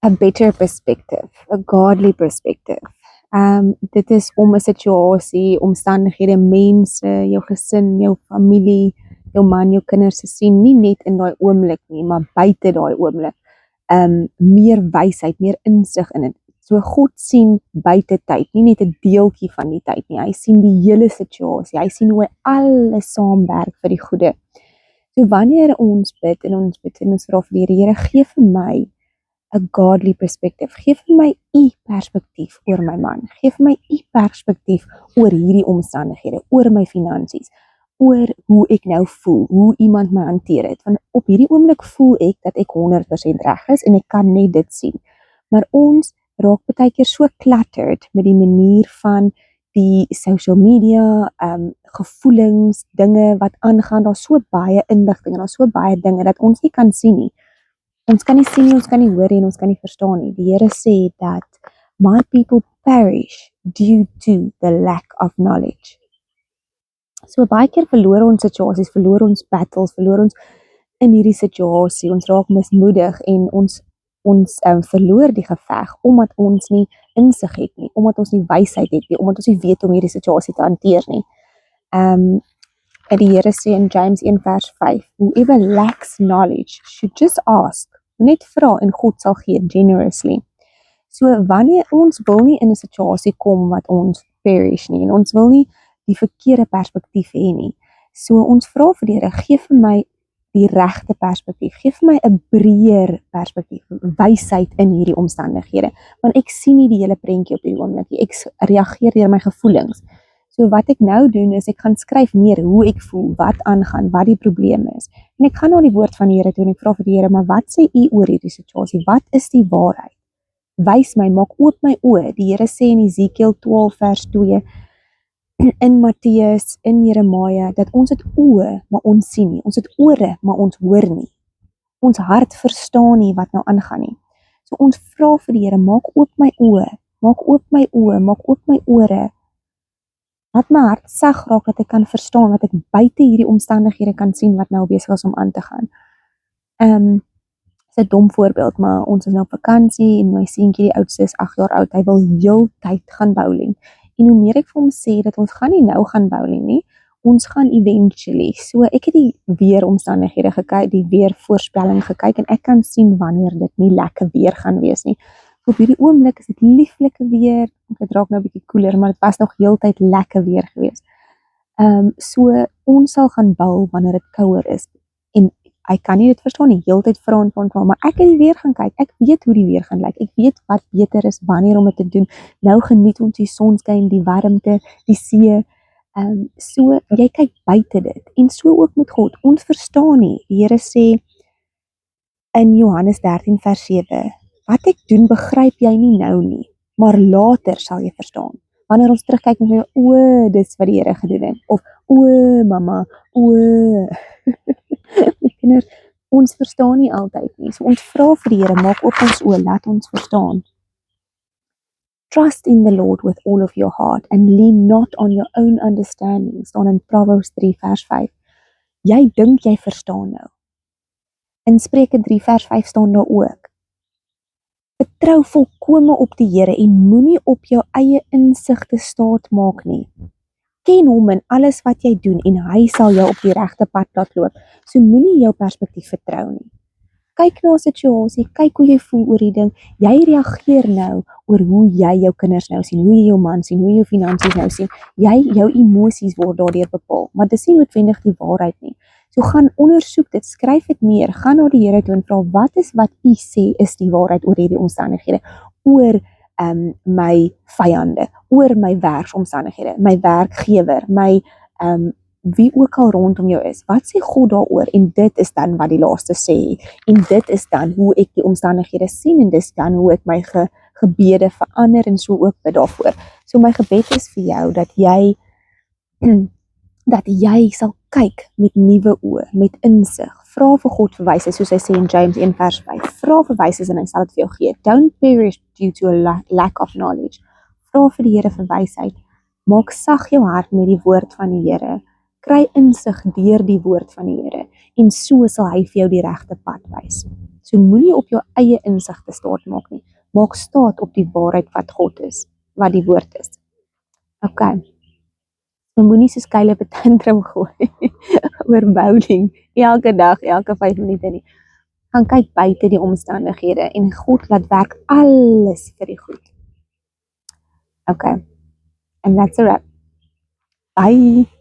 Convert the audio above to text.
a better perspective, a godly perspective. Dit is om 'n situasie, omstandighede, mense, jou gesin, jou familie, jou man, jou kinders te sien, nie net in daai oomblik nie, maar buite daai oomblik. Meer wysheid, meer insig in dit. So God sien buite tyd, nie net 'n deeltjie van die tyd nie. Hy sien die hele situasie. Hy sien hoe hy alles saamwerk vir die goeie. So wanneer ons bid en ons vra vir die Here, gee vir my 'n godly perspective. Gee vir my u perspektief oor my man. Gee vir my u perspektief oor hierdie omstandighede, oor my finansies, oor hoe ek nou voel, hoe iemand my hanteer het. Want op hierdie oomblik voel ek dat ek 100% reg is en ek kan net dit sien. Maar ons raak baie keer so cluttered met die manier van die social media, gevoelens, dinge wat aangaan. Daar's so baie inligting en daar's so baie dinge dat ons nie kan sien nie. Ons kan nie sien nie, ons kan nie hoor nie en ons kan nie verstaan nie. Die Here sê dat my people perish due to the lack of knowledge. So baie keer verloor ons situasies, verloor ons battles, verloor ons in hierdie situasie. Ons raak mismoedig en ons verloor die geveg omdat ons nie insig het nie, omdat ons nie wysheid het nie, omdat ons nie weet hoe om hierdie situasie te hanteer nie. En die Here sê in James 1 vers 5, whoever lacks knowledge should just ask. Net vra en God sal gee generously. So wanneer ons wil nie in 'n situasie kom wat ons perish nie en ons wil nie die verkeerde perspektief hê nie. So ons vra vir die Here, gee vir my die regte perspektief. Gee vir my 'n breër perspektief, wysheid in hierdie omstandighede. Want ek sien nie die hele prentjie op hierdie oomblik nie. Ek reageer deur my gevoelens. So wat ek nou doen is ek gaan skryf neer hoe ek voel, wat aangaan, wat die probleem is. En ek gaan na die woord van die Here toe en ek vra vir die Here, maar wat sê u oor hierdie situasie? Wat is die waarheid? Wys my, maak oop my oë. Die Here sê in Esekiel 12 vers 2, in Matteus, in Jeremia, dat ons het oë, maar ons sien nie. Ons het ore, maar ons hoor nie. Ons hart verstaan nie wat nou aangaan nie. So ons vra vir die Here, maak oop my oë, maak oop my oë, maak oop my ore. Laat my hart sag raak dat ek kan verstaan, dat ek buite hierdie omstandighede kan sien wat nou besig is om aan te gaan. Is 'n dom voorbeeld, maar ons is nou op vakansie en my seentjie, die oudste, is 8 jaar oud. Hy wil heeltyd gaan bowling. En hoe meer ek vir hom sê dat ons gaan nie nou gaan bowling nie, ons gaan eventually. So ek het die weeromstandighede gekyk, die weervoorspelling gekyk en ek kan sien wanneer dit nie lekker weer gaan wees nie. Op hierdie oomblik is dit lieflike weer. Dit raak nou 'n bietjie koeler, maar dit was nog heeltyd lekker weer gewees. So ons sal gaan bowl wanneer dit kouer is. En hy kan nie dit verstaan nie, heeltyd vra en vra, maar ek het die weer gaan kyk. Ek weet hoe die weer gaan lyk. Ek weet wat beter is wanneer om dit te doen. Nou geniet ons die sonskyn, die warmte, die see. So jy kyk buite dit. En so ook met God. Ons verstaan nie. Die Here sê in Johannes 13 vers 7, wat ek doen begryp jy nie nou nie, maar later sal jy verstaan. Wanneer ons terugkyk en sê, o, dis wat die Here gedoen het. Of, o, mamma, o. Die kinders, ons verstaan nie altyd nie. So ons vra vir die Here, maak op ons oë, laat ons verstaan. Trust in the Lord with all of your heart and lean not on your own understanding. Staan in Proverbs 3 vers 5. Jy dink jy verstaan nou. In Spreuke 3 vers 5 staan daar ook. Vertrou volkome op die Here en moenie op jou eie insigte staat maak nie. Ken hom in alles wat jy doen en hy sal jou op die regte pad laat loop. So moenie jou perspektief vertrou nie. Kyk na 'n situasie, kyk hoe jy voel oor die ding. Jy reageer nou oor hoe jy jou kinders nou sien, hoe jy jou man sien, hoe jy jou finansies nou sien. Jou emosies word daardeur bepaal, maar dit is nie noodwendig die waarheid nie. So gaan ondersoek dit, skryf dit neer, gaan na die Here toe en vra, wat is wat u sê is die waarheid oor hierdie omstandighede, oor my vyande, oor my werksomstandighede, my werkgewer, my wie ook al rondom jou is. Wat sê God daaroor? En dit is dan wat die laaste sê. En dit is dan hoe ek die omstandighede sien en dis dan hoe ek my gebede verander en so ook bid daarvoor. So my gebed is vir jou dat jy sal kyk met nuwe oë, met insig. Vra vir God vir wysheid, soos hy sê in James 1 vers 5. Vra vir wysheid en hy sal dit vir jou gee. Don't perish due to a lack of knowledge. Vra vir die Here vir wysheid. Maak sag jou hart met die woord van die Here. Kry insig deur die woord van die Here. En so sal hy vir jou die regte pad wys. So moenie op jou eie insigte staat maak nie. Maak staat op die waarheid wat God is, wat die woord is. Okay. So moenie soos Kyle 'n tantrum gooi oor bowling elke dag, elke 5 minute nie. Gaan kyk buite die omstandighede en God laat werk alles vir die goed. Okay. And that's a wrap. Bye.